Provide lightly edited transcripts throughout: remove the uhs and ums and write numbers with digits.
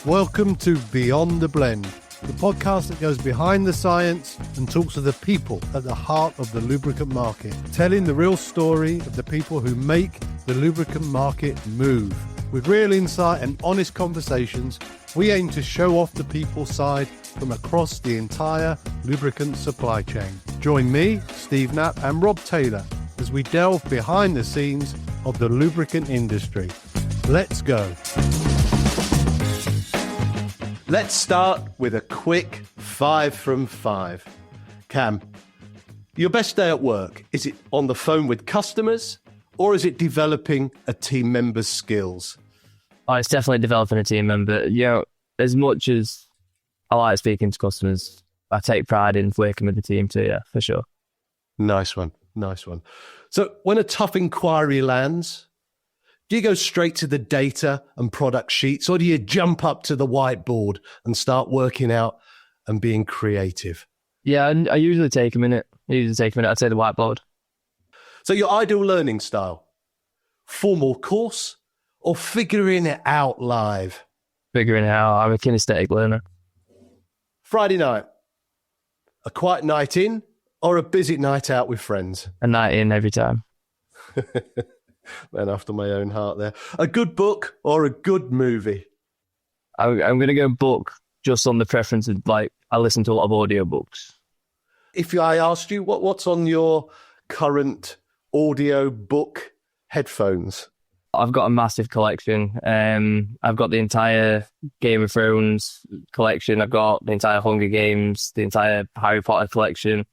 Welcome to Beyond the Blend, the podcast that goes behind the science and talks to the people at the heart of the lubricant market, telling the real story of the people who make the lubricant market move. With real insight and honest conversations, we aim to show off the people side from across the entire lubricant supply chain. Join me, Steve Knapp, and Rob Taylor as we delve behind the scenes of the lubricant industry. Let's go. Let's start with a quick 5 from 5. Cam, your best day at work, is it on the phone with customers or is it developing a team member's skills? Oh, it's definitely developing a team member. You know, as much as I like speaking to customers, I take pride in working with the team too, yeah, for sure. Nice one. So when a tough inquiry lands, do you go straight to the data and product sheets, or do you jump up to the whiteboard and start working out and being creative? Yeah, I usually take a minute. I'd say the whiteboard. So your ideal learning style, formal course or figuring it out live? Figuring it out. I'm a kinesthetic learner. Friday night, a quiet night in or a busy night out with friends? A night in every time. Man after my own heart there. A good book or a good movie? I'm going to go book just on the preference of, like, I listen to a lot of audiobooks. If I asked you, what's on your current audio book headphones? I've got a massive collection. I've got the entire Game of Thrones collection. I've got the entire Hunger Games, the entire Harry Potter collection.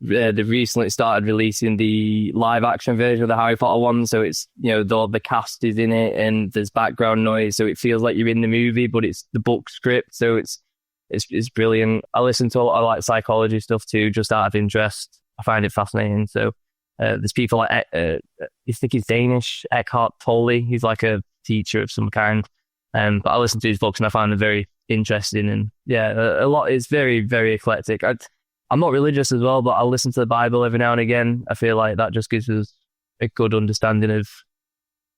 They've recently started releasing the live action version of the Harry Potter one. So it's, you know, the cast is in it and there's background noise. So it feels like you're in the movie, but it's the book script. So it's brilliant. I listen to a lot of like psychology stuff too, just out of interest. I find it fascinating. So there's people like, I think he's Danish, Eckhart Tolle. He's like a teacher of some kind. But I listen to his books and I find them very interesting. And yeah, a lot is very, very eclectic. I'm not religious as well, but I listen to the Bible every now and again. I feel like that just gives us a good understanding of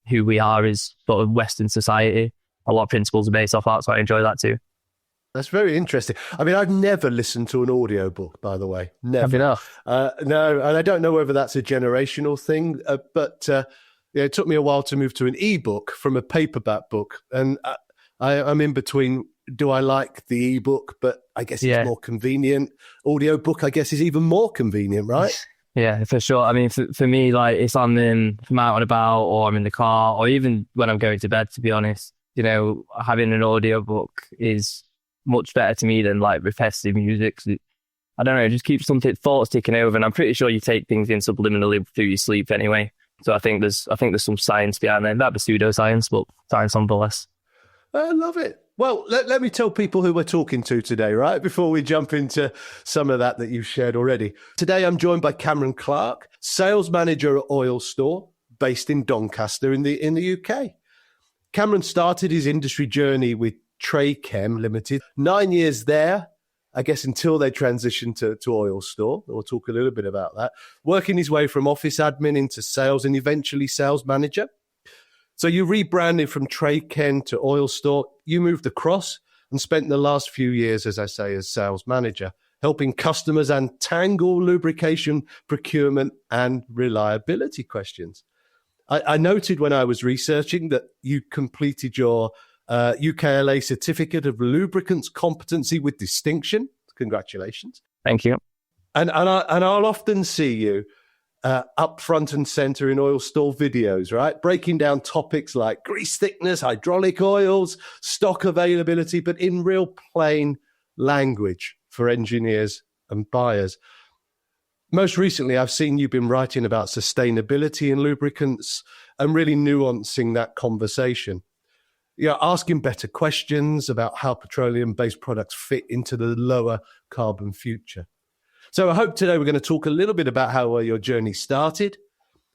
who we are as sort of Western society. A lot of principles are based off that, so I enjoy that too. That's very interesting. I mean, I've never listened to an audiobook, by the way. Never. Have you not? No, and I don't know whether that's a generational thing, but it took me a while to move to an ebook from a paperback book. And I'm in between. Do I like the ebook? But I guess it's more convenient. Audiobook, I guess, is even more convenient, right? Yeah, for sure. I mean, for me, like, if I'm out and about or I'm in the car or even when I'm going to bed, to be honest, you know, having an audiobook is much better to me than like repetitive music. I don't know, it just keeps thoughts ticking over, and I'm pretty sure you take things in subliminally through your sleep anyway. So I think there's some science behind there. That'd be pseudoscience, but science nonetheless. I love it. Well, let me tell people who we're talking to today, right? Before we jump into some of that you've shared already. Today, I'm joined by Cameron Clarke, sales manager at Oil Store, based in Doncaster in the UK. Cameron started his industry journey with Chem Limited. 9 years there, I guess, until they transitioned to Oil Store. We'll talk a little bit about that. Working his way from office admin into sales and eventually sales manager. So you rebranded from Chem to Oil Store. You moved across and spent the last few years, as I say, as sales manager, helping customers untangle lubrication, procurement, and reliability questions. I noted when I was researching that you completed your UKLA Certificate of Lubricants Competency with distinction. Congratulations. Thank you. And I'll often see you up front and center in Oil Store videos, right? Breaking down topics like grease thickness, hydraulic oils, stock availability, but in real plain language for engineers and buyers. Most recently, I've seen you've been writing about sustainability in lubricants and really nuancing that conversation. You're asking better questions about how petroleum-based products fit into the lower carbon future. So I hope today we're going to talk a little bit about how your journey started,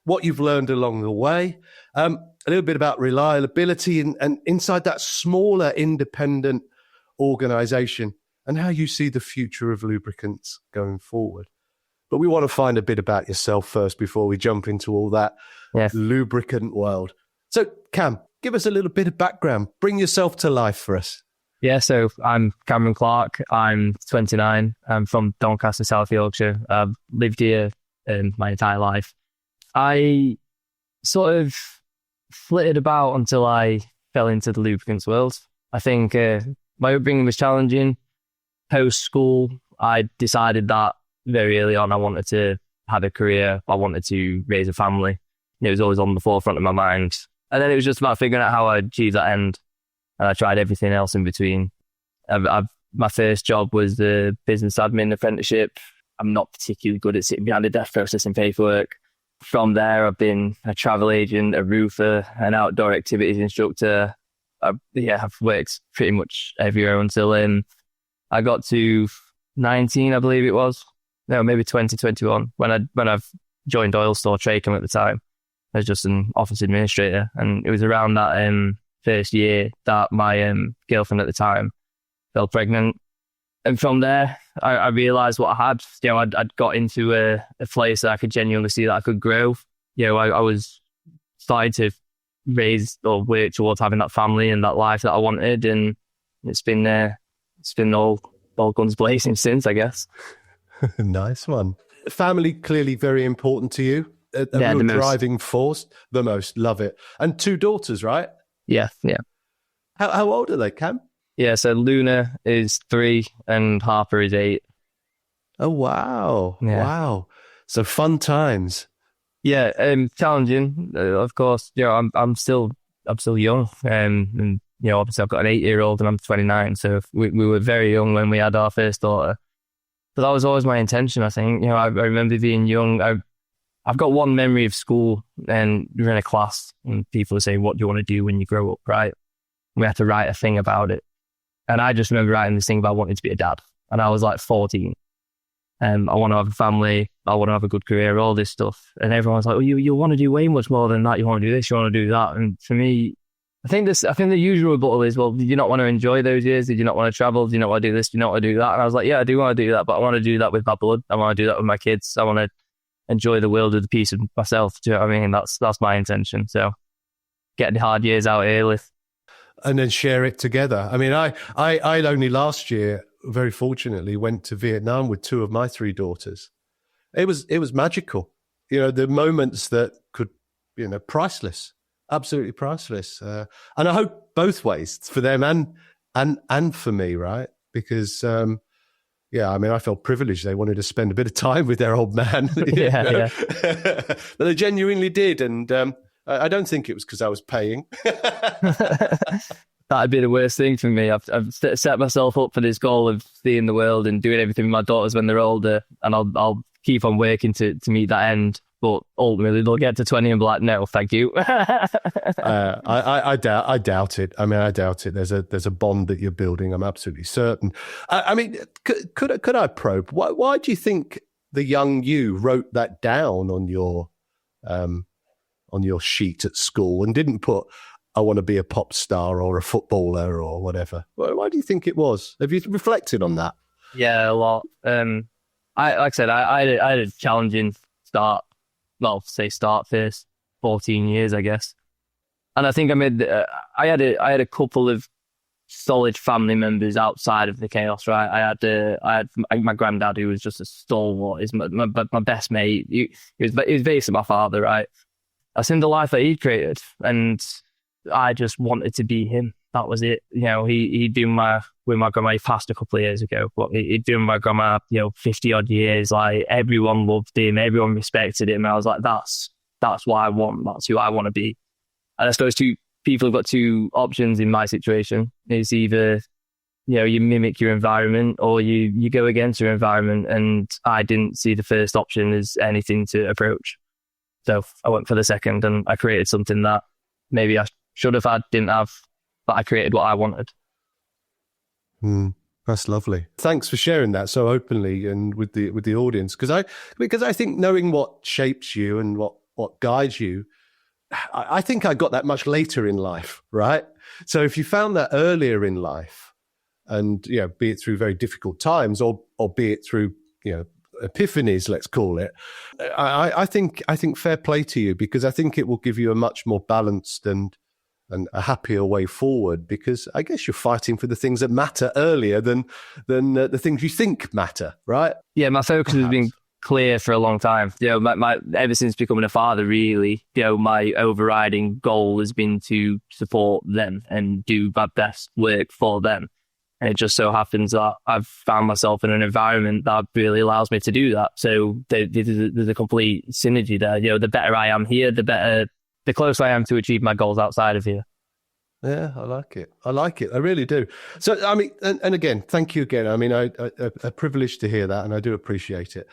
what you've learned along the way, a little bit about reliability and inside that smaller independent organization and how you see the future of lubricants going forward. But we want to find a bit about yourself first before we jump into all that lubricant world. So Cam, give us a little bit of background. Bring yourself to life for us. Yeah, so I'm Cameron Clarke. I'm 29. I'm from Doncaster, South Yorkshire. I've lived here my entire life. I sort of flitted about until I fell into the lubricants world. I think my upbringing was challenging. Post school, I decided that very early on I wanted to have a career. I wanted to raise a family. It was always on the forefront of my mind. And then it was just about figuring out how I'd achieve that end. And I tried everything else in between. My first job was the business admin apprenticeship. I'm not particularly good at sitting behind a desk processing paperwork. From there, I've been a travel agent, a roofer, an outdoor activities instructor. I've worked pretty much everywhere until I got to 19, I believe it was. No, maybe 2021 when I've joined Oil Store Tracom at the time. I was just an office administrator, and it was around that first year that my girlfriend at the time fell pregnant. And from there, I realised what I had. I'd got into a place that I could genuinely see that I could grow. I was starting to raise or work towards having that family and that life that I wanted, and it's been all guns blazing since, I guess. Nice one. Family clearly very important to you. A real driving force. The most. Love it. And 2 daughters, right? Yeah. How old are they, Cam? Yeah, so Luna is 3 and Harper is 8. Oh, wow. Yeah. Wow. So fun times. Yeah, challenging, of course. I'm still young. And obviously I've got an 8-year-old and I'm 29. So we were very young when we had our first daughter. But that was always my intention, I think. I remember being young. I've got one memory of school, and we were in a class and people were saying, what do you want to do when you grow up, right? We had to write a thing about it. And I just remember writing this thing about wanting to be a dad. And I was like 14. I want to have a family. I want to have a good career, all this stuff. And everyone's like, oh, you want to do way much more than that. You want to do this, you want to do that. And for me, I think the usual rebuttal is, well, did you not want to enjoy those years? Did you not want to travel? Do you not want to do this? Do you not want to do that? And I was like, yeah, I do want to do that, but I want to do that with my blood. I want to do that with my kids. I want to enjoy the world with a piece of myself. Do you know what I mean? That's my intention. So get the hard years out early. And then share it together. I mean, I only last year, very fortunately, went to Vietnam with 2 of my 3 daughters. It was magical. The moments that could, priceless, absolutely priceless. And I hope both ways, for them and for me, right? Because, I felt privileged. They wanted to spend a bit of time with their old man. Yeah. But they genuinely did. And I don't think it was because I was paying. That'd be the worst thing for me. I've set myself up for this goal of seeing the world and doing everything with my daughters when they're older, and I'll keep on working to meet that end. But ultimately, they'll get to 20 and be like, "No, thank you." I doubt it. I mean, I doubt it. There's a bond that you're building. I'm absolutely certain. I mean, could I probe? Why do you think the young you wrote that down on your sheet at school and didn't put, I want to be a pop star or a footballer or whatever? Why do you think it was? Have you reflected on that? Yeah, a lot. Like I said, I had a challenging start. Well, say start first 14 years, I guess. And I think I had a couple of solid family members outside of the chaos, right? I had my granddad, who was just a stalwart. He's my best mate. He was basically my father, right? I seen the life that he'd created, and I just wanted to be him. That was it. He'd been with my grandma. He passed a couple of years ago, but he'd been with my grandma, 50 odd years. Like, everyone loved him, everyone respected him. I was like, that's what I want. That's who I want to be. And I suppose people have got 2 options in my situation. It's either, you mimic your environment or you go against your environment. And I didn't see the first option as anything to approach. So I went for the second, and I created something that maybe I should have had, didn't have, but I created what I wanted. That's lovely. Thanks for sharing that so openly and with the audience, because I think knowing what shapes you and what guides you, I think I got that much later in life, right? So if you found that earlier in life, and be it through very difficult times or be it through epiphanies, let's call it, I think fair play to you, because I think it will give you a much more balanced and and a happier way forward, because I guess you're fighting for the things that matter earlier than the things you think matter, right? Yeah, my focus has been clear for a long time. My ever since becoming a father, really, my overriding goal has been to support them and do my best work for them. And it just so happens that I've found myself in an environment that really allows me to do that. So there's a complete synergy there. The better I am here, the closer I am to achieve my goals outside of here. Yeah, I like it. I really do. So, I mean, and again, thank you again. I mean, a privilege to hear that, and I do appreciate it.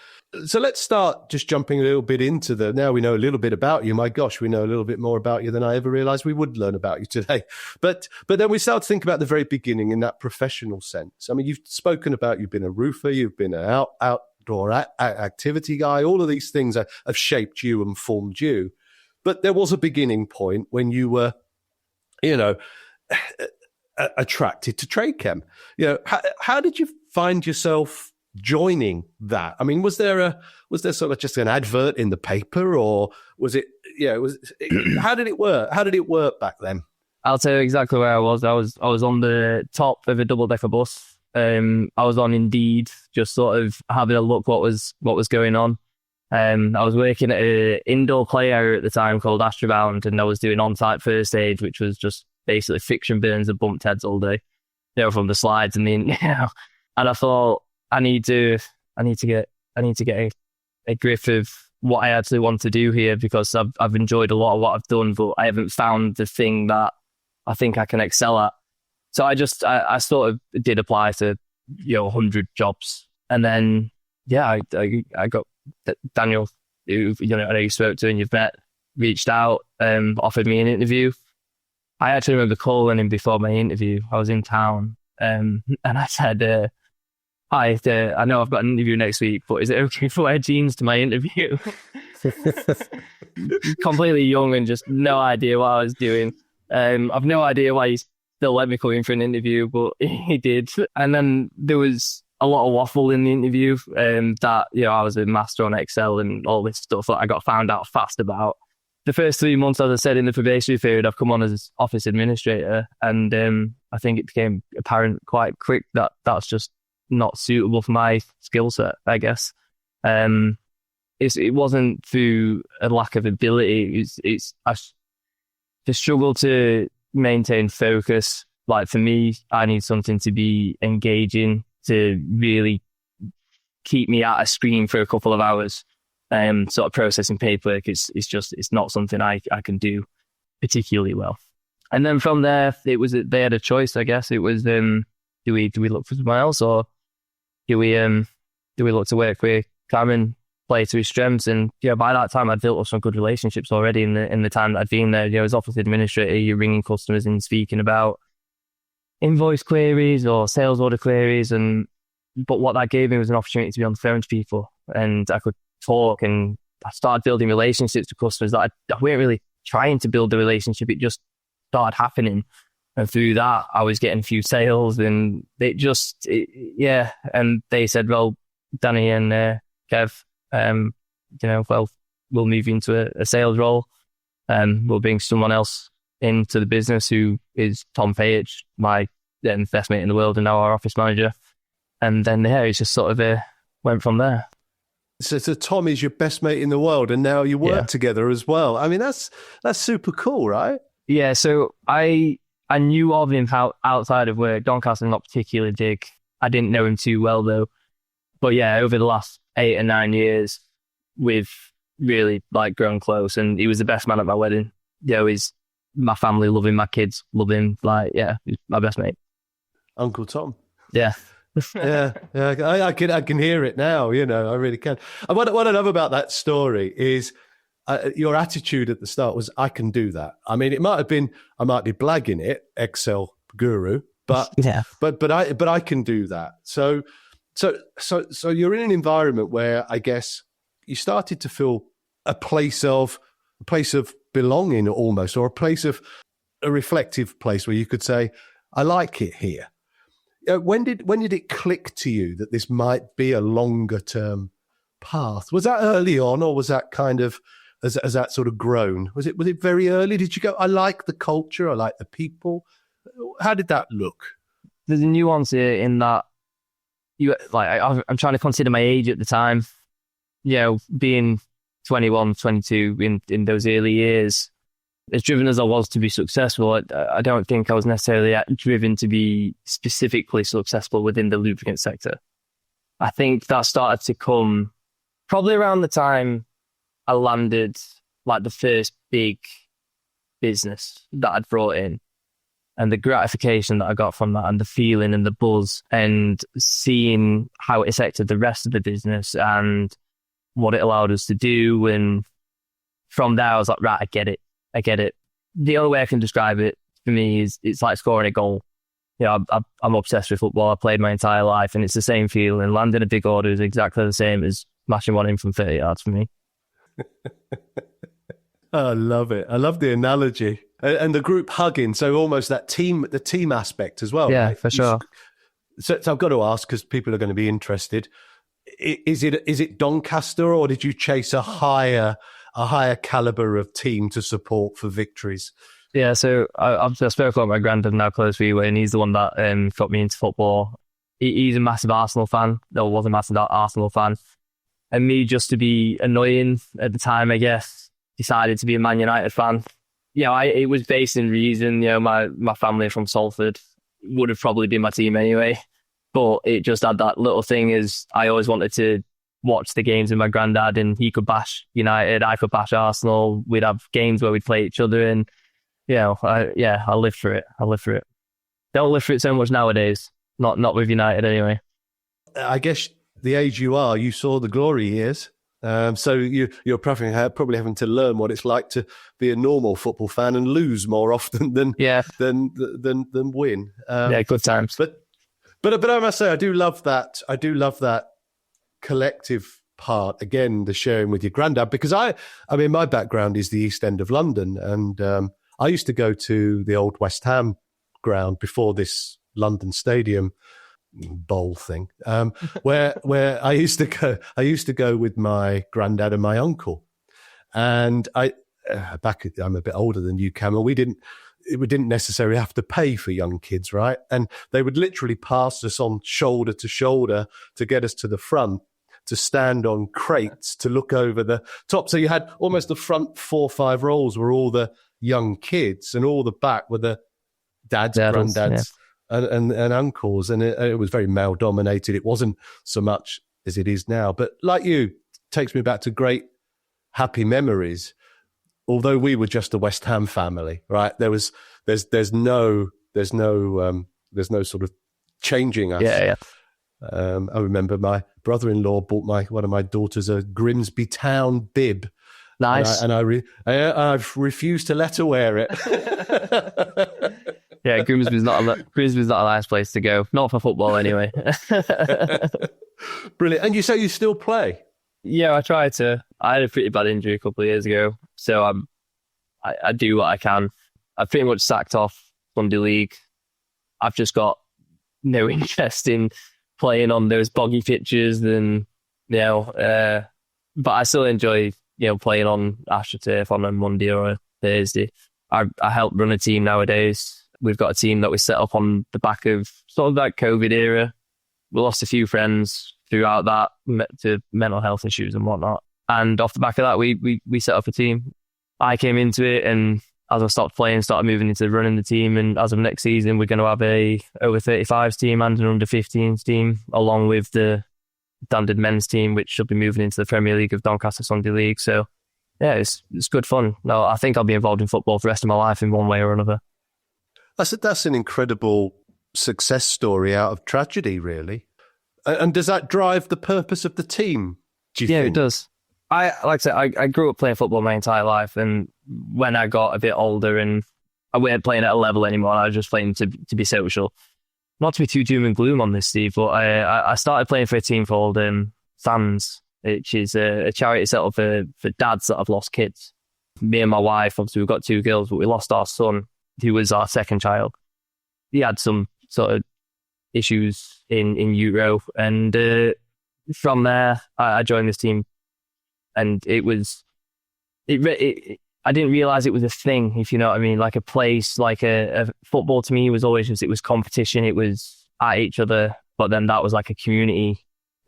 So let's start just jumping a little bit into now we know a little bit about you. My gosh, we know a little bit more about you than I ever realized we would learn about you today. But then we start to think about the very beginning in that professional sense. I mean, you've spoken about, you've been a roofer, you've been an outdoor activity guy. All of these things have shaped you and formed you. But there was a beginning point when you were, attracted to trade chem. How did you find yourself joining that? I mean, was there sort of just an advert in the paper, or was it? How did it work? How did it work back then? I'll tell you exactly where I was. I was on the top of a double-decker bus. I was on Indeed, just sort of having a look what was going on. I was working at an indoor play area at the time called Astrobound, and I was doing on-site first aid, which was just basically friction burns and bumped heads all day, from the slides. And I thought I need to get a grip of what I actually want to do here, because I've enjoyed a lot of what I've done, but I haven't found the thing that I think I can excel at. So I sort of did apply to 100 jobs, and then I got Daniel, who I know you spoke to and you've met, reached out, offered me an interview. I actually remember calling him before my interview. I was in town, and I said, "Hi, I know I've got an interview next week, but is it okay if I wear jeans to my interview?" Completely young and just no idea what I was doing. I've no idea why he still let me come in for an interview, but he did. And then there was a lot of waffle in the interview, that I was a master on Excel and all this stuff that I got found out fast about. The first 3 months, as I said, in the probationary period, I've come on as office administrator, and I think it became apparent quite quick that that's just not suitable for my skill set, I guess. It wasn't through a lack of ability. I struggle to maintain focus. Like, for me, I need something to be engaging, to really keep me at a screen for a couple of hours. Sort of processing paperwork, it's not something I can do particularly well. And then from there, they had a choice, I guess. It was, do we look for someone else, or do we look to work with Cameron, play to his strengths? And by that time I'd built up some good relationships already in the time that I'd been there. As office administrator, you're ringing customers and speaking about invoice queries or sales order queries, but what that gave me was an opportunity to be on the phone to people, and I could talk, and I started building relationships with customers that I weren't really trying to build the relationship. It just started happening, and through that I was getting a few sales, and and they said, well, Danny and Kev, we'll move you into a sales role, and we'll bring someone else into the business who is Tom Page, my best mate in the world and now our office manager. And then it's just sort of went from there. So Tom is your best mate in the world, and now you work together as well. I mean, that's super cool, right? Yeah. So I knew of him outside of work. Doncaster, not particularly big. I didn't know him too well though. But over the last 8 or 9 years, we've really grown close, and he was the best man at my wedding. He's my family love him, my kids love him. He's my best mate. Uncle Tom. Yeah. yeah. I can hear it now. I really can. And what I love about that story is your attitude at the start was, I can do that. I mean, I might be blagging it, Excel guru, but but I can do that. So you're in an environment where I guess you started to feel a place of belonging almost, or a reflective place where you could say, I like it here. When did it click to you that this might be a longer term path? Was that early on, or was that kind of as that sort of grown? Was it very early? Did you go, I like the culture, I like the people? How did that look? There's a nuance here in that I'm trying to consider my age at the time. Being 21, 22 in those early years, as driven as I was to be successful, I don't think I was necessarily driven to be specifically successful within the lubricant sector. I think that started to come probably around the time I landed like the first big business that I'd brought in, and the gratification that I got from that, and the feeling and the buzz, and seeing how it affected the rest of the business and what it allowed us to do. And from there, I was like, right, I get it. The only way I can describe it for me is it's like scoring a goal. I'm obsessed with football. I played my entire life, and it's the same feeling. Landing a big order is exactly the same as smashing one in from 30 yards for me. I love it. I love the analogy. And the group hugging, so almost the team aspect as well. Yeah, right? for sure. So I've got to ask, because people are going to be interested, is it Doncaster, or did you chase a higher caliber of team to support for victories? Yeah, so I spoke about my granddad now, close for you, and he's the one that got me into football. He's a massive Arsenal fan, or was a massive Arsenal fan. And me, just to be annoying at the time, I guess, decided to be a Man United fan. It was based in reason. My family from Salford would have probably been my team anyway. But it just had that little thing, is I always wanted to watch the games with my granddad, and he could bash United, I could bash Arsenal. We'd have games where we'd play each other, and I live for it. Don't live for it so much nowadays. Not with United anyway. I guess the age you are, you saw the glory years. So you're probably having to learn what it's like to be a normal football fan and lose more often than win. Good times. But I must say, I do love that collective part. Again, the sharing with your granddad, because I mean, my background is the East End of London, and I used to go to the old West Ham ground before this London Stadium bowl thing, where I used to go with my granddad and my uncle, and I'm a bit older than you, Cameron. We didn't necessarily have to pay for young kids, right? And they would literally pass us on shoulder to shoulder to get us to the front, to stand on crates to look over the top. So you had almost the front 4 or 5 rows were all the young kids, and all the back were the dads, granddads, and uncles. And it was very male dominated. It wasn't so much as it is now. But like you, it takes me back to great happy memories. Although we were just a West Ham family, right? There's no sort of changing us. Yeah. I remember my brother-in-law bought one of my daughters a Grimsby Town bib. Nice. And I've refused to let her wear it. Yeah, Grimsby's not a nice place to go. Not for football, anyway. Brilliant. And you say you still play? Yeah, I try to. I had a pretty bad injury a couple of years ago, so I do what I can. I've pretty much sacked off Sunday League. I've just got no interest in playing on those boggy pitches, and but I still enjoy playing on AstroTurf on a Monday or a Thursday. I help run a team nowadays. We've got a team that we set up on the back of sort of that COVID era. We lost a few friends throughout that to mental health issues and whatnot. And off the back of that, we set up a team. I came into it, and as I stopped playing, started moving into running the team. And as of next season, we're going to have a over 35s team and an under 15s team, along with the standard men's team, which should be moving into the Premier League of Doncaster Sunday League. So yeah, it's good fun. No, I think I'll be involved in football for the rest of my life in one way or another. That's an incredible success story out of tragedy, really. And does that drive the purpose of the team, do you think? Yeah, it does. Like I said, I grew up playing football my entire life, and when I got a bit older and I weren't playing at a level anymore, I was just playing to be social. Not to be too doom and gloom on this, Steve, but I started playing for a team called Fans, which is a charity set up for dads that have lost kids. Me and my wife, obviously we've got 2 girls, but we lost our son, who was our second child. He had some sort of issues in utero, and from there I joined this team, and it was I didn't realize it was a thing, if you know what I mean. Like a place, like a football to me was always just, it was competition. It was at each other, but then that was like a community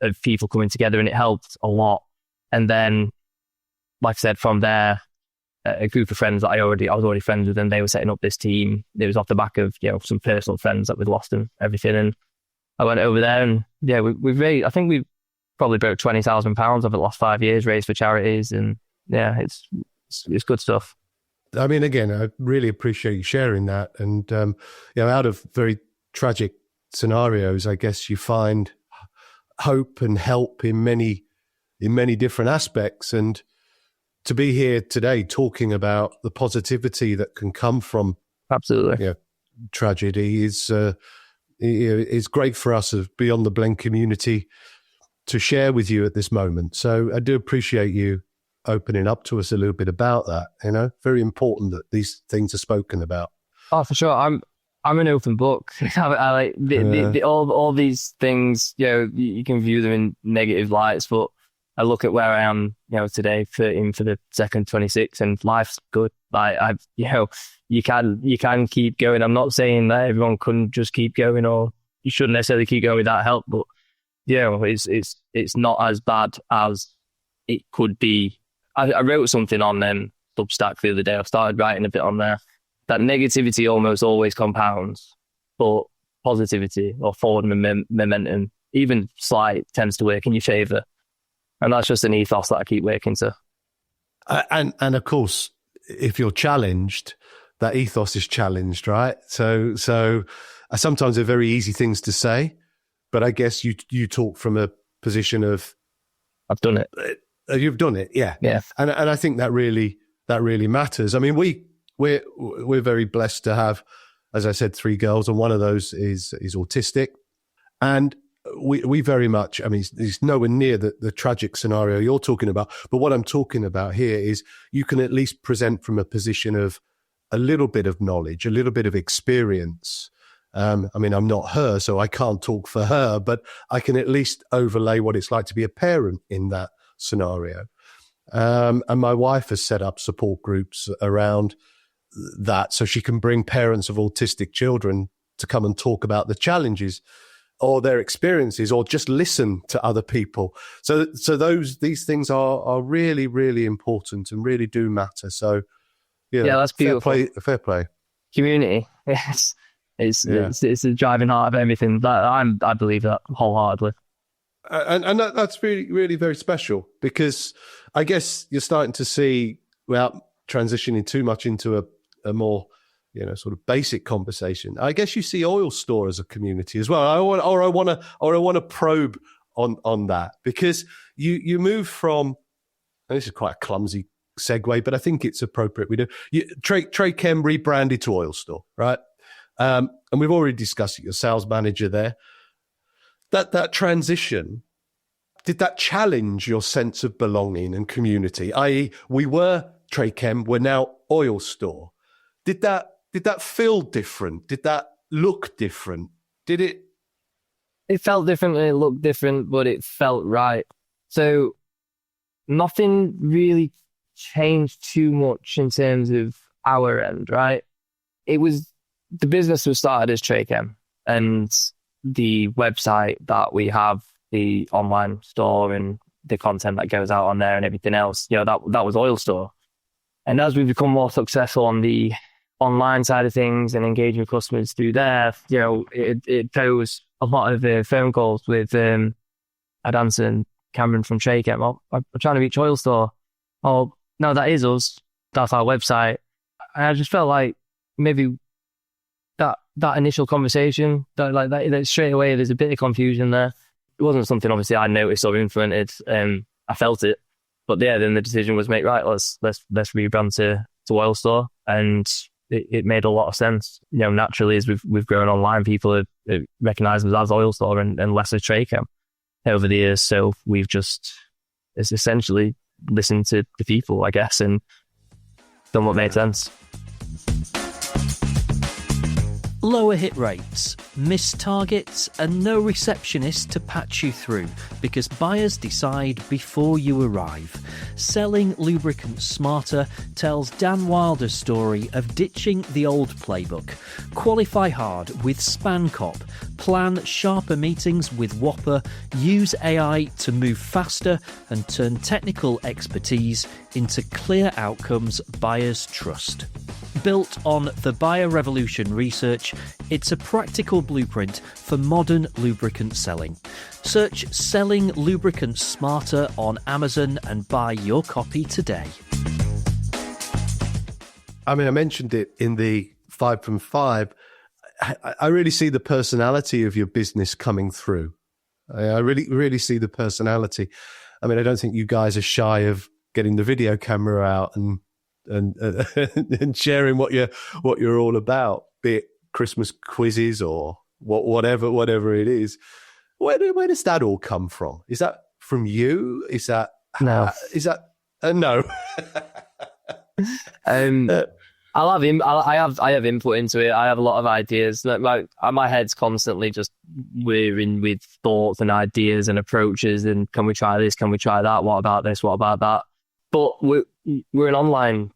of people coming together, and it helped a lot. And then, like I said, from there, a group of friends that I was already friends with, and they were setting up this team. It was off the back of, some personal friends that we'd lost and everything. And I went over there, and we've raised, I think we've probably broke £20,000 over the last 5 years, raised for charities. And yeah, it's good stuff. I mean, again, I really appreciate you sharing that. And, out of very tragic scenarios, I guess you find hope and help in many different aspects. And to be here today talking about the positivity that can come from absolutely tragedy is great for us as Beyond the Blend community to share with you at this moment. So I do appreciate you opening up to us a little bit about that. Very important that these things are spoken about. Oh, for sure. I'm an open book. I like all these things. You can view them in negative lights, but I look at where I am, today, 13 for the second 26, and life's good. Like you can keep going. I'm not saying that everyone couldn't just keep going, or you shouldn't necessarily keep going without help, but it's not as bad as it could be. I wrote something on Substack the other day. I started writing a bit on there. That negativity almost always compounds, but positivity or forward momentum, even slight, tends to work in your favour. And that's just an ethos that I keep working to. And of course, if you're challenged, that ethos is challenged, right? So sometimes they're very easy things to say, but I guess you talk from a position of I've done it. You've done it, yeah. And I think that really matters. I mean, we're very blessed to have, as I said, 3 girls, and one of those is autistic, and we very much, I mean, it's nowhere near the tragic scenario you're talking about. But what I'm talking about here is you can at least present from a position of a little bit of knowledge, a little bit of experience. I mean, I'm not her, so I can't talk for her, but I can at least overlay what it's like to be a parent in that scenario. And my wife has set up support groups around that so she can bring parents of autistic children to come and talk about the challenges or their experiences, or just listen to other people. So these things are really, really important and really do matter. So that's beautiful. Fair play. Community, yes, it's the driving heart of everything. I believe that wholeheartedly. And that's really, really very special, because I guess you're starting to see, without transitioning too much into a more sort of basic conversation, I guess you see Oil Store as a community as well. I want to probe on that, because you move from, and this is quite a clumsy segue, but I think it's appropriate. We do. Trade Chem rebranded to Oil Store, right? And we've already discussed it. Your sales manager there. That transition, did that challenge your sense of belonging and community? I.e., we were Trade Chem, we're now Oil Store. Did that feel different? Did that look different? Did it? It felt different and it looked different, but it felt right. So nothing really changed too much in terms of our end, right? The business was started as Trade Chem, and the website that we have, the online store and the content that goes out on there and everything else, that was Oil Store. And as we've become more successful on the online side of things and engaging with customers through there, it goes a lot of phone calls with I'd answer Cameron from Trade Chem. I'm trying to reach Oil Store. Oh, no, that is us. That's our website. And I just felt like maybe that initial conversation, that straight away, there's a bit of confusion there. It wasn't something obviously I noticed or implemented. I felt it, but then the decision was made. Right, let's rebrand to Oil Store, and it made a lot of sense. Naturally, as we've grown online, people have recognised us as Oil Store and less as Trade Chem over the years. So we've just essentially listened to the people, I guess, and done what made sense. Lower hit rates, missed targets, and no receptionist to patch you through because buyers decide before you arrive. Selling Lubricants Smarter tells Dan Wilder's story of ditching the old playbook. Qualify hard with SpanCop. Plan sharper meetings with Whopper. Use AI to move faster and turn technical expertise into clear outcomes buyers trust. Built on the Buyer Revolution research, it's a practical blueprint for modern lubricant selling. Search Selling Lubricants Smarter on Amazon and buy your copy today. I mean, I mentioned it in the 5 from 5. I really see the personality of your business coming through. I really see the personality. I mean, I don't think you guys are shy of getting the video camera out and sharing what you're all about, be it Christmas quizzes or whatever it is. Where does that all come from? Is that from you? Is that No? No? I have input into it. I have a lot of ideas. My head's constantly just whirring with thoughts and ideas and approaches. And can we try this? Can we try that? What about this? What about that? But we're an online.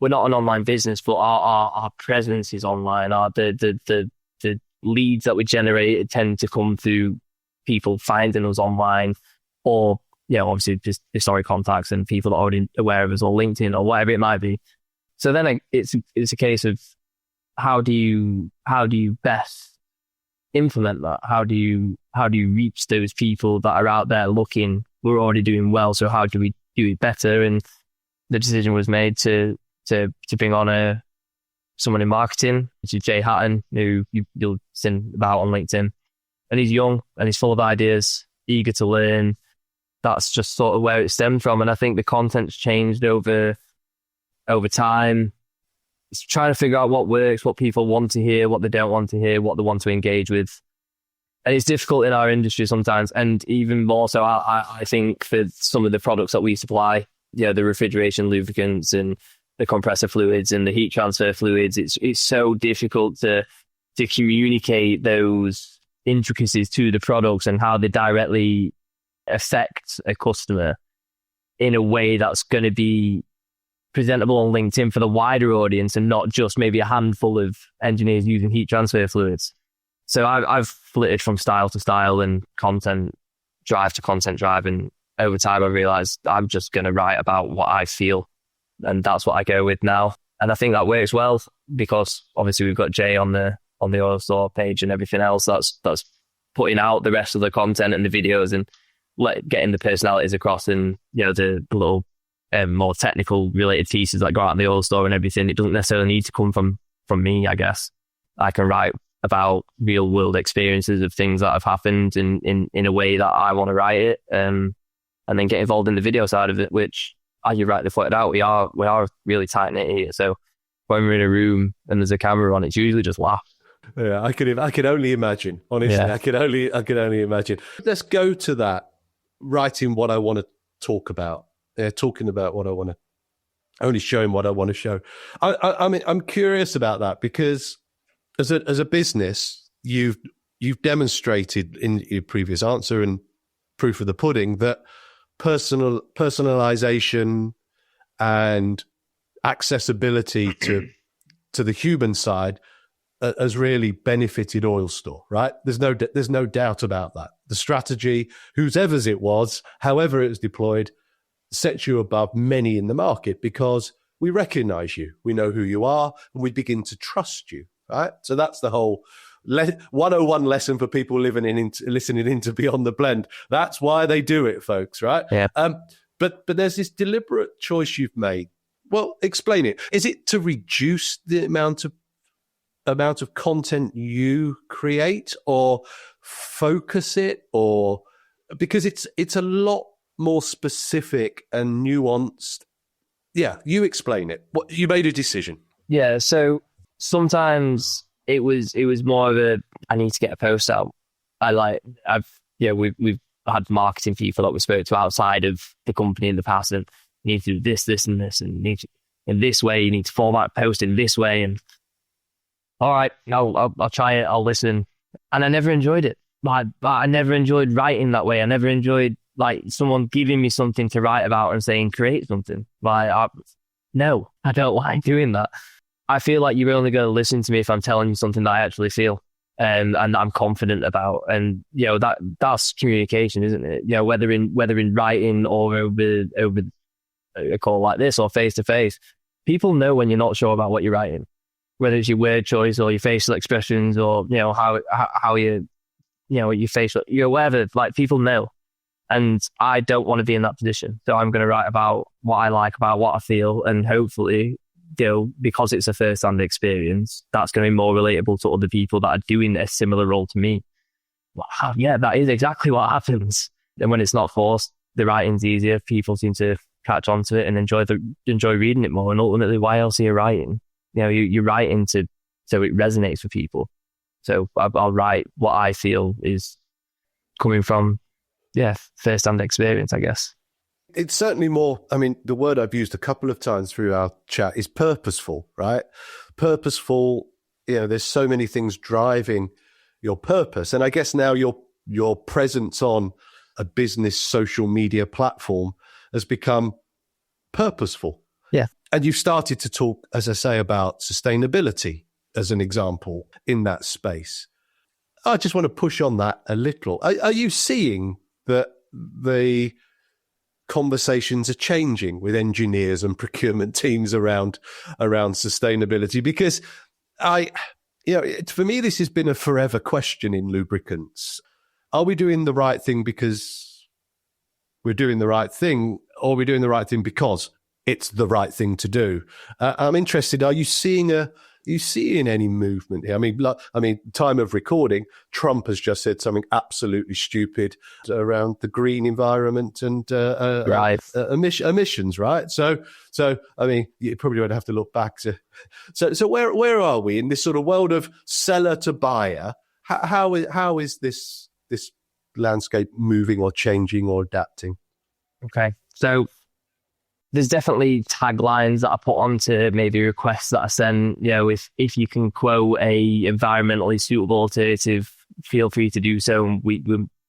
We're not an online business, but our presence is online. The leads that we generate tend to come through people finding us online, or obviously just historic contacts and people that are already aware of us, or LinkedIn or whatever it might be. So then it's a case of how do you best implement that? How do you reach those people that are out there looking? We're already doing well, so how do we do it better? And the decision was made to bring on someone in marketing, which is Jay Hatton, who you'll see about on LinkedIn. And he's young and he's full of ideas, eager to learn. That's just sort of where it stemmed from. And I think the content's changed over time. It's trying to figure out what works, what people want to hear, what they don't want to hear, what they want to engage with. And it's difficult in our industry sometimes. And even more so, I think for some of the products that we supply, the refrigeration lubricants and the compressor fluids and the heat transfer fluids, it's so difficult to communicate those intricacies to the products and how they directly affect a customer in a way that's going to be presentable on LinkedIn for the wider audience and not just maybe a handful of engineers using heat transfer fluids. So I've flitted from style to style and content drive to content drive, and over time I realized I'm just going to write about what I feel, and that's what I go with now. And I think that works well because obviously we've got Jay on the Oil Store page and everything else that's putting out the rest of the content and the videos and getting the personalities across, and the little more technical related pieces that go out in the Oil Store and everything. It doesn't necessarily need to come from me, I guess. I can write about real world experiences of things that have happened in a way that I want to write it, and then get involved in the video side of it, which, as you rightly pointed out, we are really tight knit here. So when we're in a room and there's a camera on, it's usually just laugh. Yeah, I could only imagine. Honestly, yeah. I could only imagine. Let's go to that. Writing what I want to talk about. Talking about what I want to, only showing what I want to show. I mean, I'm curious about that because as a business, you've demonstrated in your previous answer and proof of the pudding that personalization and accessibility to the human side has really benefited Oil Store, right? There's no doubt about that. The strategy, whosever's it was, however it was deployed, sets you above many in the market because we recognize you, we know who you are, and we begin to trust you, right? So that's the whole 101 lesson for people listening into Beyond the Blend. That's why they do it, folks, right? Yeah. But there's this deliberate choice you've made. Well, explain it. Is it to reduce the amount of content you create, or focus it, or because it's a lot more specific and nuanced? Yeah, you explain it. What you made a decision. Yeah, so sometimes it was more of I need to get a post out. We've had marketing people that we spoke to outside of the company in the past, and you need to do this, and this, and you need to, in this way, you need to format post in this way. And all right, I'll try it. I'll listen. And I never enjoyed it. Like, I never enjoyed writing that way. I never enjoyed like someone giving me something to write about and saying, create something. No, I don't like doing that. I feel like you're only going to listen to me if I'm telling you something that I actually feel and that I'm confident about. And, that's communication, isn't it? Whether in writing or over a call like this or face to face, people know when you're not sure about what you're writing, whether it's your word choice or your facial expressions or, how you, your facial, whatever, like people know. And I don't want to be in that position. So I'm going to write about what I like, about what I feel, and hopefully, because it's a first-hand experience, that's going to be more relatable to other people that are doing a similar role to me. Wow, yeah, that is exactly what happens. And when it's not forced, the writing's easier. People seem to catch on to it and enjoy reading it more. And ultimately, why else are you writing? You're writing so it resonates with people. So I'll write what I feel is coming from, first-hand experience, I guess. It's certainly more, the word I've used a couple of times through our chat is purposeful, right? Purposeful, there's so many things driving your purpose. And I guess now your presence on a business social media platform has become purposeful. Yeah. And you've started to talk, as I say, about sustainability as an example in that space. I just want to push on that a little. Are you seeing that the conversations are changing with engineers and procurement teams around sustainability? Because for me, this has been a forever question in lubricants. Are we doing the right thing because we're doing the right thing, or are we doing the right thing because it's the right thing to do? I'm interested. Are you seeing any movement here? Time of recording, Trump has just said something absolutely stupid around the green environment and emissions, right? So you probably would have to look back to. So where are we in this sort of world of seller to buyer? How is this landscape moving or changing or adapting? Okay, so there's definitely taglines that I put onto maybe requests that I send. If you can quote a environmentally suitable alternative, feel free to do so. We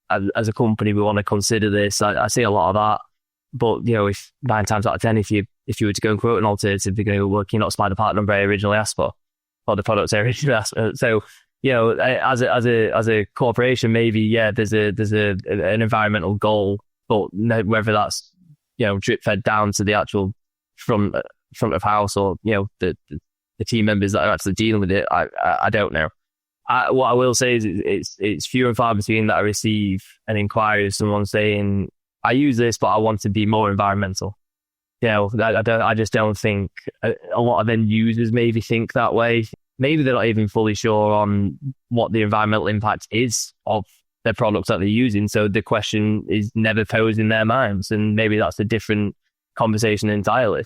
as a company, we want to consider this. I see a lot of that, but if 9 times out of 10, if you were to go and quote an alternative, they go, well, can you not supply the part number I originally asked for, or the products I originally asked for? So as a corporation, maybe there's an environmental goal, but whether that's drip fed down to the actual front of house or the team members that are actually dealing with it, I don't know. What I will say is it's few and far between that I receive an inquiry of someone saying, I use this, but I want to be more environmental. I just don't think a lot of end users maybe think that way. Maybe they're not even fully sure on what the environmental impact is of their products that they're using. So the question is never posed in their minds. And maybe that's a different conversation entirely.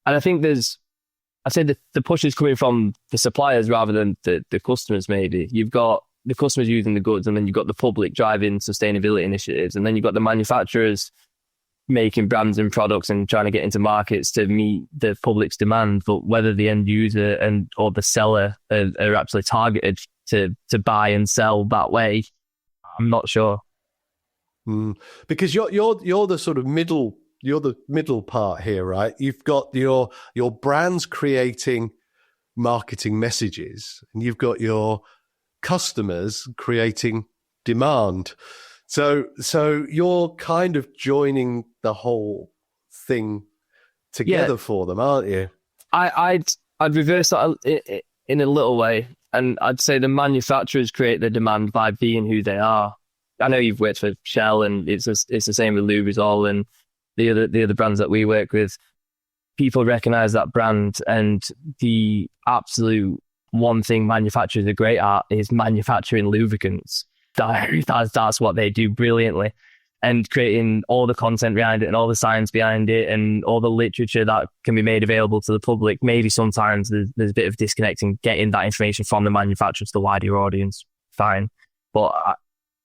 And I think I'd say the push is coming from the suppliers rather than the customers, maybe. You've got the customers using the goods, and then you've got the public driving sustainability initiatives. And then you've got the manufacturers making brands and products and trying to get into markets to meet the public's demand. But whether the end user or the seller are actually targeted to buy and sell that way, I'm not sure. Because you're the sort of middle part here, right? You've got your brands creating marketing messages, and you've got your customers creating demand. So you're kind of joining the whole thing together for them, aren't you? I'd reverse that in a little way. And I'd say the manufacturers create the demand by being who they are. I know you've worked for Shell, and it's the same with Lubrizol and the other brands that we work with. People recognize that brand, and the absolute one thing manufacturers are great at is manufacturing lubricants. That's what they do brilliantly, and creating all the content behind it and all the science behind it and all the literature that can be made available to the public. Maybe sometimes there's a bit of disconnect in getting that information from the manufacturers to the wider audience. Fine. But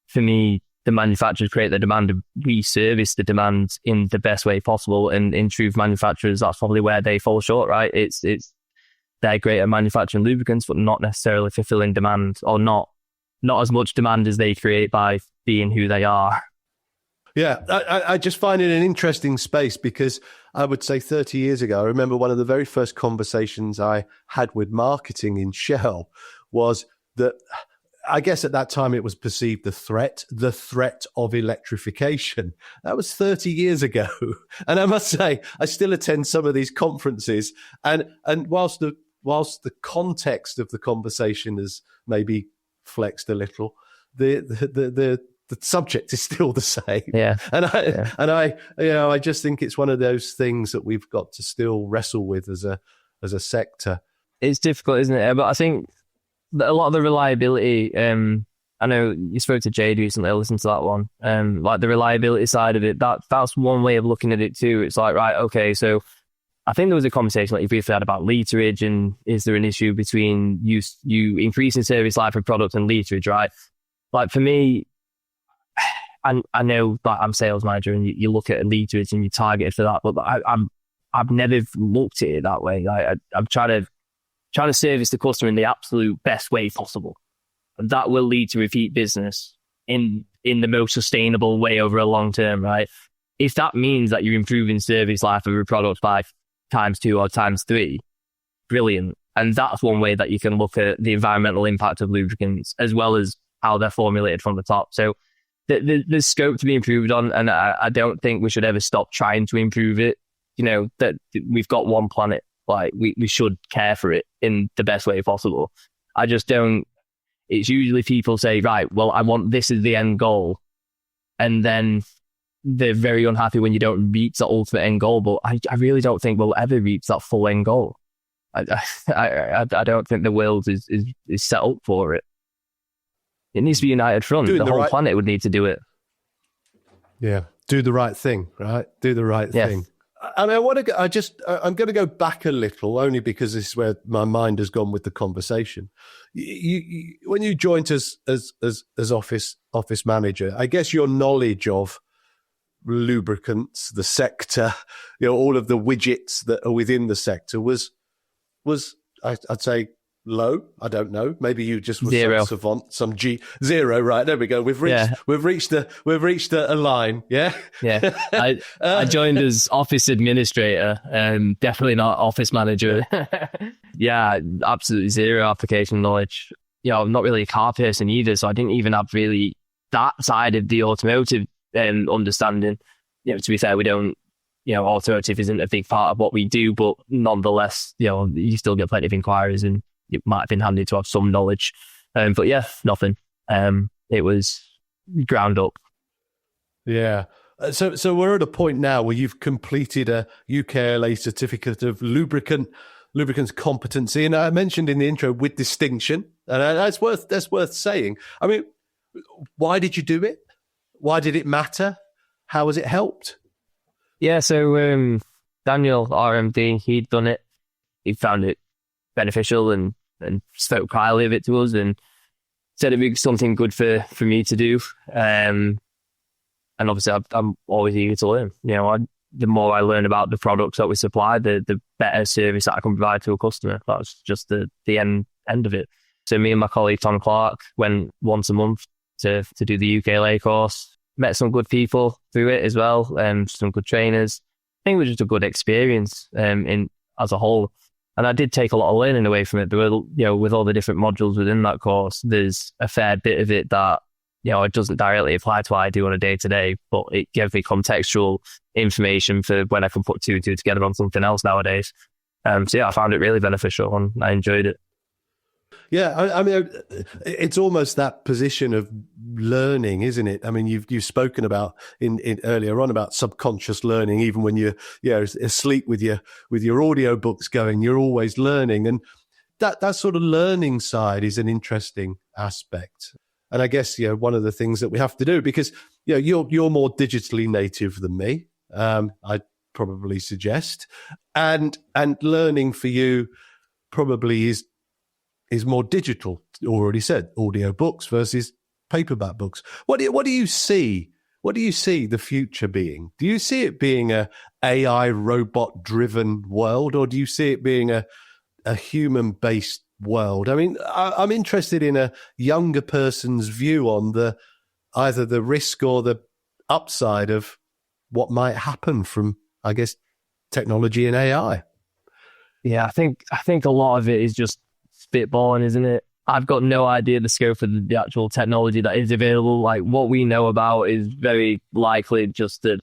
for me, the manufacturers create the demand, and we service the demand in the best way possible. And in truth, manufacturers, that's probably where they fall short, right? It's they're great at manufacturing lubricants, but not necessarily fulfilling demand, or not as much demand as they create by being who they are. Yeah, I just find it an interesting space because I would say 30 years ago, I remember one of the very first conversations I had with marketing in Shell was that, I guess at that time it was perceived the threat of electrification. That was 30 years ago. And I must say, I still attend some of these conferences. And whilst the context of the conversation has maybe flexed a little, the subject is still the same. Yeah. And I just think it's one of those things that we've got to still wrestle with as a sector. It's difficult, isn't it? But I think that a lot of the reliability, I know you spoke to Jade recently, I listened to that one. Like the reliability side of it, that's one way of looking at it too. It's like, right, okay, so I think there was a conversation that you briefly had about literage, and is there an issue between you increasing service life of product and literage, right? Like for me, I know that I'm sales manager, and you look at a literage and you target for that, but I've never looked at it that way. I'm trying to service the customer in the absolute best way possible, and that will lead to repeat business in the most sustainable way over a long term, right? If that means that you're improving service life of a product by ×2 or ×3, brilliant. And that's one way that you can look at the environmental impact of lubricants, as well as how they're formulated from the top. So there's scope to be improved on, and I don't think we should ever stop trying to improve it. You know, that we've got one planet, like we should care for it in the best way possible. I just don't. It's usually people say, right, well, I want this as the end goal, and then they're very unhappy when you don't reach the ultimate end goal. But I really don't think we'll ever reach that full end goal. I don't think the world is set up for it. It needs to be united front. The whole planet would need to do it. Yeah, do the right thing, right? Do the right thing. And I'm going to go back a little, only because this is where my mind has gone with the conversation. You when you joined as office manager, I guess your knowledge of lubricants, the sector, all of the widgets that are within the sector was I'd say low. I don't know. Maybe you just were zero. Some savant, zero. Right, there we go. We've reached a line. Yeah. Yeah. I joined as office administrator, definitely not office manager. Yeah, absolutely zero application knowledge. I'm not really a car person either, so I didn't even have really that side of the automotive understanding. To be fair, we don't. Automotive isn't a big part of what we do, but nonetheless, you still get plenty of inquiries, and it might have been handy to have some knowledge. But yeah, nothing. It was ground up. Yeah. So we're at a point now where you've completed a UKLA certificate of lubricants competency, and I mentioned in the intro with distinction, and that's worth saying. I mean, why did you do it? Why did it matter? How has it helped? Yeah, so Daniel, RMD, he'd done it. He found it beneficial and spoke highly of it to us, and said it'd be something good for me to do. And obviously, I'm always eager to learn. The more I learn about the products that we supply, the better service that I can provide to a customer. That's just the end of it. So me and my colleague Tom Clarke went once a month to do the UKLA course. Met some good people through it as well, some good trainers. I think it was just a good experience as a whole. And I did take a lot of learning away from it. There were, with all the different modules within that course, there's a fair bit of it that, it doesn't directly apply to what I do on a day-to-day, but it gave me contextual information for when I can put two and two together on something else nowadays. So yeah, I found it really beneficial and I enjoyed it. Yeah, I mean, it's almost that position of learning, isn't it? I mean, you've spoken about in earlier on about subconscious learning. Even when you're asleep with your audio books going, you're always learning, and that sort of learning side is an interesting aspect. And I guess one of the things that we have to do, because you're more digitally native than me, I'd probably suggest, and learning for you probably is more digital. Already said, audio books versus paperback books. What do you see? What do you see the future being? Do you see it being a AI robot driven world, or do you see it being a a human-based world. I mean, I'm interested in a younger person's view on either the risk or the upside of what might happen from, I guess, technology and AI. Yeah, I think a lot of it is just spitballing, isn't it? I've got no idea the scope of the actual technology that is available. Like, what we know about is very likely just the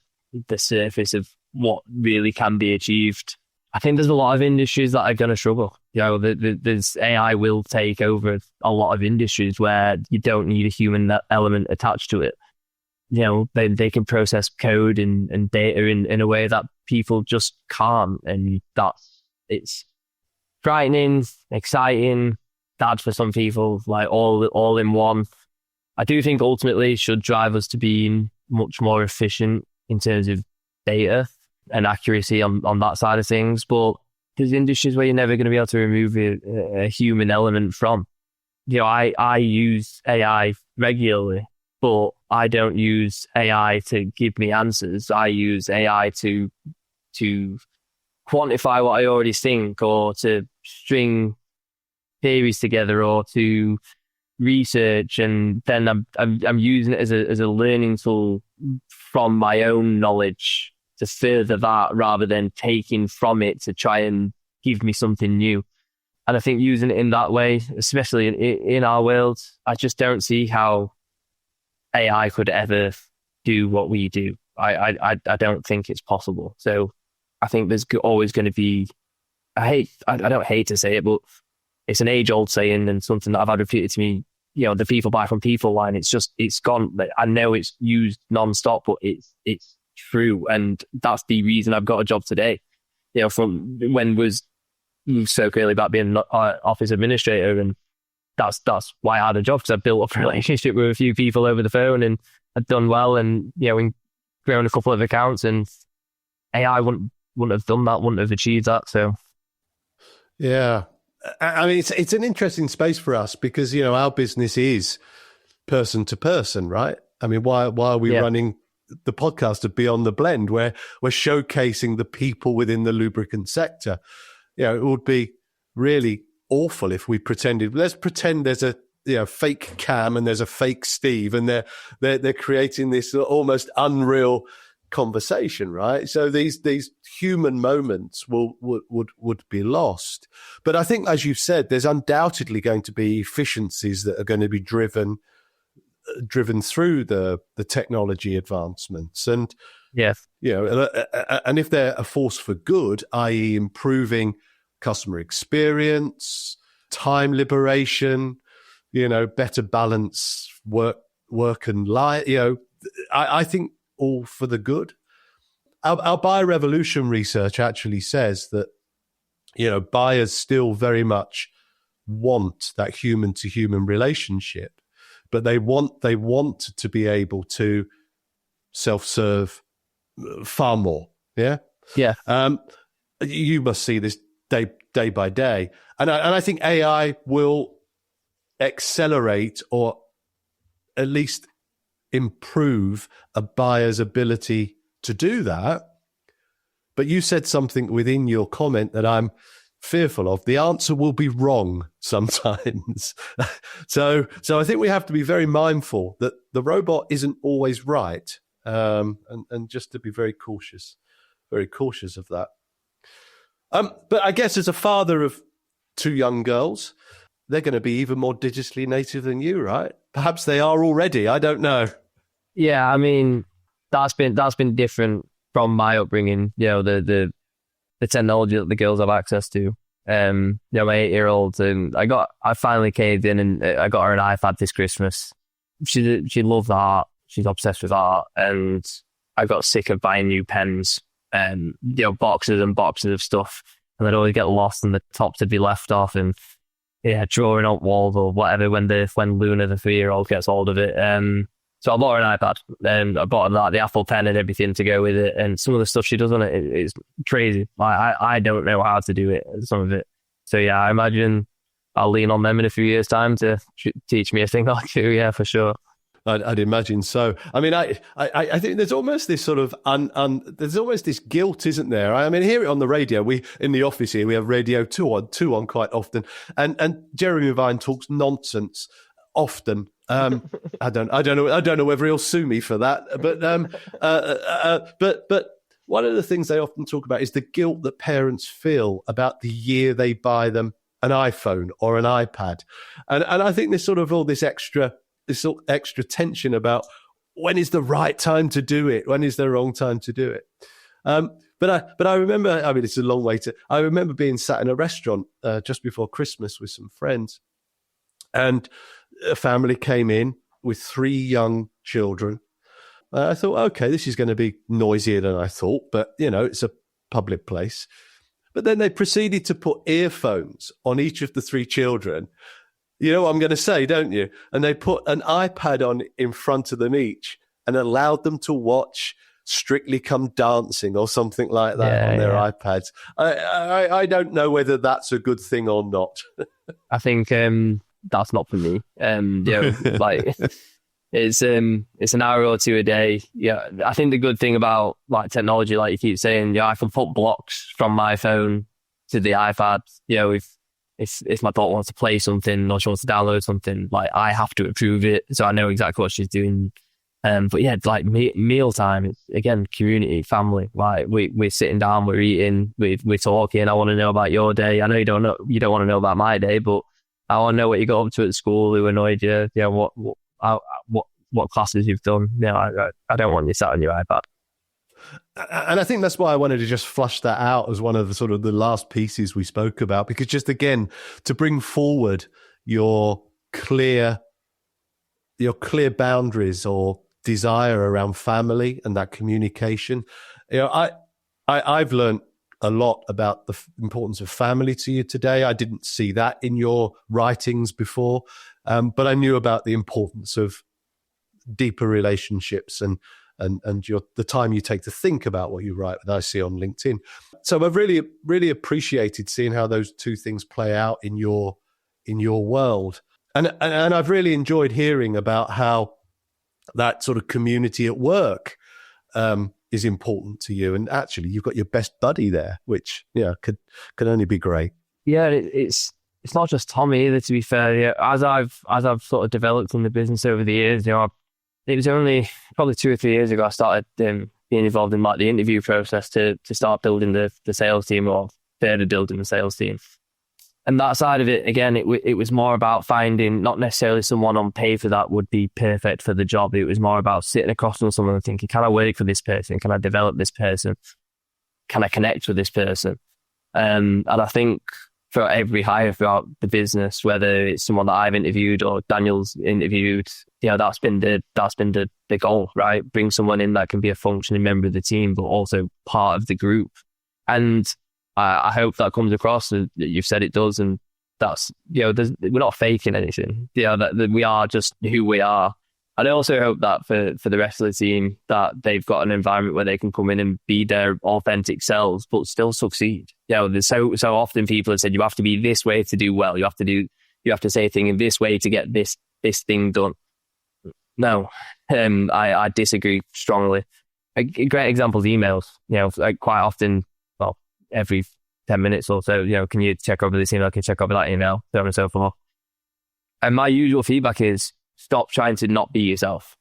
surface of what really can be achieved. I think there's a lot of industries that are going to struggle. You know, there's AI will take over a lot of industries where you don't need a human element attached to it. You know, they can process code and data in a way that people just can't. And it's frightening, exciting, sad for some people, like all in one. I do think ultimately it should drive us to being much more efficient in terms of data and accuracy on that side of things. But there's industries where you're never going to be able to remove a human element from. You know, I use AI regularly, but I don't use AI to give me answers. I use AI to quantify what I already think, or to string theories together, or to research, and then I'm using it as a learning tool from my own knowledge to further that, rather than taking from it to try and give me something new. And I think using it in that way, especially in our world, I just don't see how AI could ever do what we do. I don't think it's possible. So I think there's always going to be, I don't hate to say it, but it's an age-old saying, and something that I've had repeated to me, you know, the people buy from people line. It's gone. I know it's used non-stop, but it's true. And that's the reason I've got a job today. You know, from when was so clearly about being an office administrator, and that's why I had a job, because I built up a relationship with a few people over the phone, and I'd done well, and, you know, and grown a couple of accounts, and AI wouldn't have done that, wouldn't have achieved that. So, yeah. I mean, it's an interesting space for us because, you know, our business is person to person, right? I mean, why are we running the podcast of Beyond the Blend, where we're showcasing the people within the lubricant sector? You know, it would be really awful if we let's pretend there's a, you know, fake Cam and there's a fake Steve, and they're creating this almost unreal conversation, right? So these human moments would be lost. But I think, as you've said, there's undoubtedly going to be efficiencies that are going to be driven through the technology advancements, and yes, you know, and if they're a force for good, i.e., improving customer experience, time liberation, you know, better balance work and life, you know, I think all for the good. Our buyer revolution research actually says that, you know, buyers still very much want that human to human relationship, but they want to be able to self-serve far more. Yeah. Yeah. You must see this day by day, and I think AI will accelerate, or at least improve, a buyer's ability to do that. But you said something within your comment that I'm fearful of. The answer will be wrong sometimes. So I think we have to be very mindful that the robot isn't always right, and just to be very cautious of that. But I guess as a father of two young girls, they're going to be even more digitally native than you, right? Perhaps they are already. I don't know. Yeah, I mean, that's been different from my upbringing. You know, the technology that the girls have access to. You know, my 8-year-old, and I finally caved in, and I got her an iPad this Christmas. She loves art. She's obsessed with art, and I got sick of buying new pens, you know, boxes and boxes of stuff, and they'd always get lost, and the tops would be left off, and drawing on walls or whatever when Luna, the 3-year-old, gets hold of it. So I bought her an iPad, and I bought her the Apple Pen and everything to go with it. And some of the stuff she does on it is crazy. I don't know how to do it, some of it. So yeah, I imagine I'll lean on them in a few years' time to teach me a thing or two. Yeah, for sure. I'd imagine so. I mean, I think there's almost this sort of there's almost this guilt, isn't there? I mean, hear it on the radio. We in the office here we have Radio 2 on quite often, and Jeremy Vine talks nonsense often. I don't know whether he'll sue me for that, but one of the things they often talk about is the guilt that parents feel about the year they buy them an iPhone or an iPad, and I think there's sort of all this extra tension about when is the right time to do it, when is the wrong time to do it. But I remember, I mean, it's a long way I remember being sat in a restaurant just before Christmas with some friends, and a family came in with 3 young children. I thought, okay, this is going to be noisier than I thought, but, it's a public place. But then they proceeded to put earphones on each of the 3 children. You know what I'm going to say, don't you? And they put an iPad on in front of them each and allowed them to watch Strictly Come Dancing or something like that on their iPads. I don't know whether that's a good thing or not. I think that's not for me. Like it's an hour or 2 a day. Yeah, I think the good thing about like technology, like you keep saying, I can put blocks from my phone to the iPad. If my daughter wants to play something or she wants to download something, like I have to approve it, so I know exactly what she's doing. But yeah, like mealtime, it's again community, family. Like we're sitting down, we're eating, we're talking. I want to know about your day. I know you don't want to know about my day, but I want to know what you got up to at school, who annoyed you. What classes you've done. I don't want you sat on your iPad. And I think that's why I wanted to just flush that out as one of the sort of the last pieces we spoke about, because just again, to bring forward your clear boundaries or desire around family and that communication. I've learned a lot about the importance of family to you today. I didn't see that in your writings before, but I knew about the importance of deeper relationships and the time you take to think about what you write that I see on LinkedIn. So I've really, really appreciated seeing how those 2 things play out in your world. And I've really enjoyed hearing about how that sort of community at work is important to you. And actually you've got your best buddy there, which could only be great. Yeah, it's not just Tommy either, to be fair. Yeah, as I've sort of developed in the business over the years, it was only probably 2 or 3 years ago I started being involved in like the interview process to start building the sales team, or further building the sales team. And that side of it, again, it was more about finding not necessarily someone on paper that would be perfect for the job. It was more about sitting across from someone and thinking, can I work for this person? Can I develop this person? Can I connect with this person? And I think for every hire throughout the business, whether it's someone that I've interviewed or Daniel's interviewed, that's been the goal, right? Bring someone in that can be a functioning member of the team, but also part of the group. And I hope that comes across, and you've said it does. And that's, we're not faking anything. That we are just who we are. And I also hope that for the rest of the team, that they've got an environment where they can come in and be their authentic selves, but still succeed. There's so often people have said you have to be this way to do well. You have to say a thing in this way to get this thing done. No, I disagree strongly. A great example is emails. Like quite often, well, every 10 minutes or so, can you check over this email? Can you check over that email? So on and so forth. And my usual feedback is stop trying to not be yourself.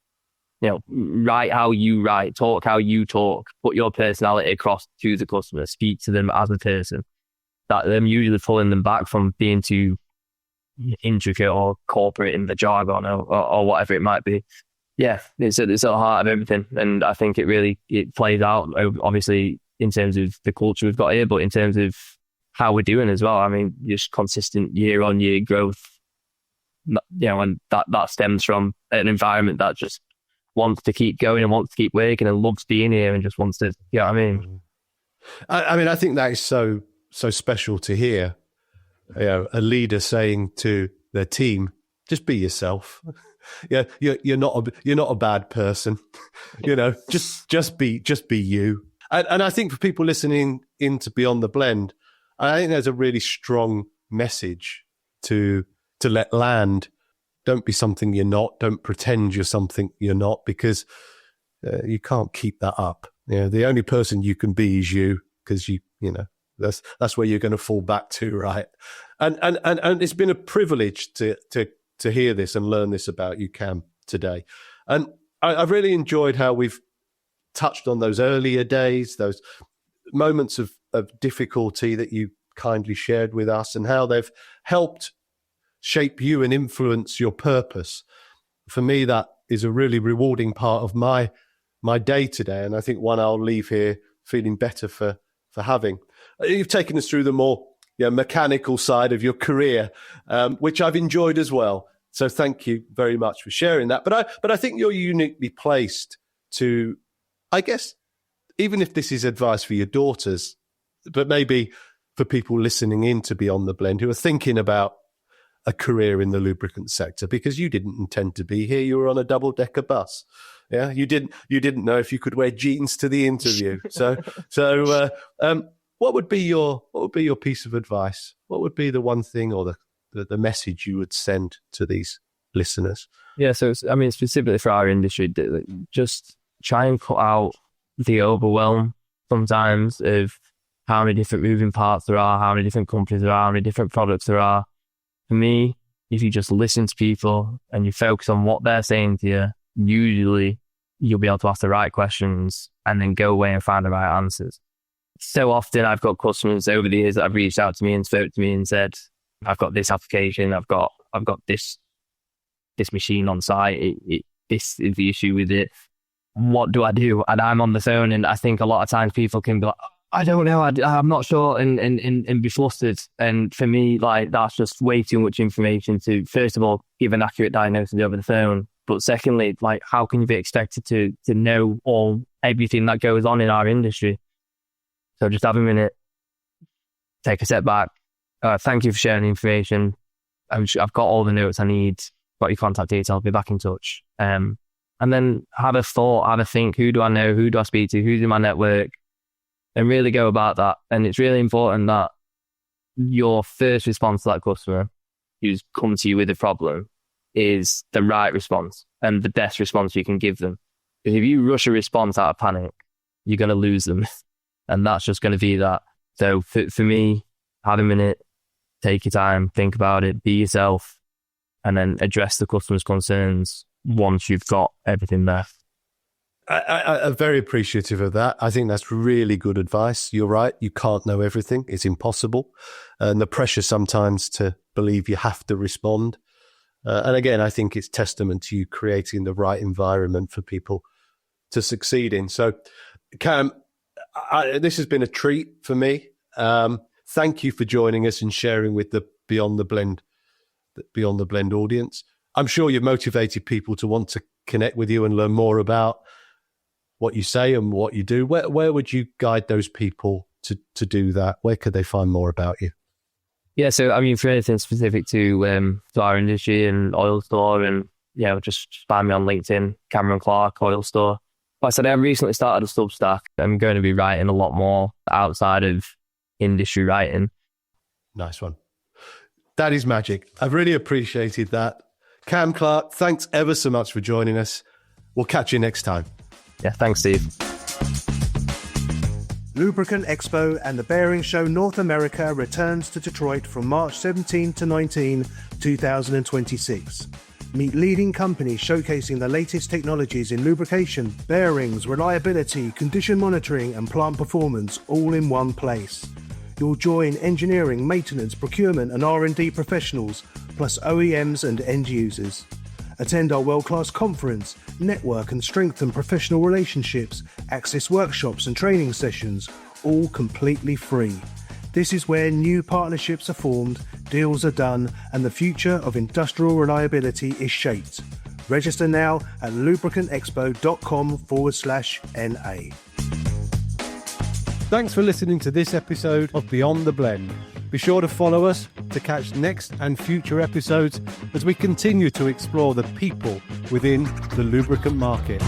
Write how you write, talk how you talk, put your personality across to the customer, speak to them as a person. That them usually pulling them back from being too intricate or corporate in the jargon or whatever it might be. Yeah, it's at the heart of everything. And I think it plays out, obviously, in terms of the culture we've got here, but in terms of how we're doing as well. I mean, just consistent year-on-year growth, and that stems from an environment that just wants to keep going and wants to keep working and loves being here and just wants to, you know what I mean? I mean, I think that is so special to hear. A leader saying to their team, just be yourself. You're not a bad person. Just be you. And I think for people listening into Beyond the Blend, I think there's a really strong message to let land Don't be something you're not. Don't pretend you're something you're not, because you can't keep that up. The only person you can be is you, because that's where you're going to fall back to, right? And it's been a privilege to hear this and learn this about you, Cam, today. And I've really enjoyed how we've touched on those earlier days, those moments of difficulty that you kindly shared with us, and how they've helped shape you and influence your purpose. For me, that is a really rewarding part of my day today, and I think one I'll leave here feeling better for having. You've taken us through the more mechanical side of your career, which I've enjoyed as well. So thank you very much for sharing that. But I think you're uniquely placed to, I guess, even if this is advice for your daughters, but maybe for people listening in to Beyond the Blend who are thinking about a career in the lubricant sector, because you didn't intend to be here. You were on a double-decker bus. Yeah, you didn't know if you could wear jeans to the interview. So what would be your piece of advice? What would be the one thing or the message you would send to these listeners? Yeah, so specifically for our industry, just try and cut out the overwhelm sometimes of how many different moving parts there are, how many different companies there are, how many different products there are. For me, if you just listen to people and you focus on what they're saying to you, usually you'll be able to ask the right questions and then go away and find the right answers. So often I've got customers over the years that have reached out to me and spoke to me and said, I've got this application, I've got this machine on site, this is the issue with it. What do I do? And I'm on the phone, and I think a lot of times people can be like, I don't know, I'm not sure, and be flustered. And for me, that's just way too much information to, first of all, give an accurate diagnosis over the phone. But secondly, how can you be expected to know everything that goes on in our industry? So just have a minute, take a step back. Thank you for sharing the information. I've got all the notes I need, got your contact details, be back in touch. And then have a thought, have a think, who do I know, who do I speak to, who's in my network, and really go about that. And it's really important that your first response to that customer who's come to you with a problem is the right response and the best response you can give them. Because if you rush a response out of panic, you're going to lose them. And that's just going to be that. So for me, have a minute, take your time, think about it, be yourself, and then address the customer's concerns once you've got everything there. I'm very appreciative of that. I think that's really good advice. You're right. You can't know everything. It's impossible. And the pressure sometimes to believe you have to respond. And again, I think it's testament to you creating the right environment for people to succeed in. So, Cam, this has been a treat for me. Thank you for joining us and sharing with the Beyond the Blend audience. I'm sure you've motivated people to want to connect with you and learn more about what you say and what you do. Where would you guide those people to do that? Where could they find more about you? Yeah, so for anything specific to our industry and oil store, and just find me on LinkedIn, Cameron Clarke, oil store. Like I said, I recently started a Substack. I'm going to be writing a lot more outside of industry writing. Nice one. That is magic. I've really appreciated that. Cam Clarke, thanks ever so much for joining us. We'll catch you next time. Yeah, thanks, Steve. Lubricant Expo and the Bearing Show North America returns to Detroit from March 17 to 19, 2026. Meet leading companies showcasing the latest technologies in lubrication, bearings, reliability, condition monitoring and plant performance all in one place. You'll join engineering, maintenance, procurement and R&D professionals, plus OEMs and end users. Attend our world-class conference, network and strengthen professional relationships, access workshops and training sessions, all completely free. This is where new partnerships are formed, deals are done, and the future of industrial reliability is shaped. Register now at lubricantexpo.com/NA. Thanks for listening to this episode of Beyond the Blend. Be sure to follow us to catch next and future episodes as we continue to explore the people within the lubricant market.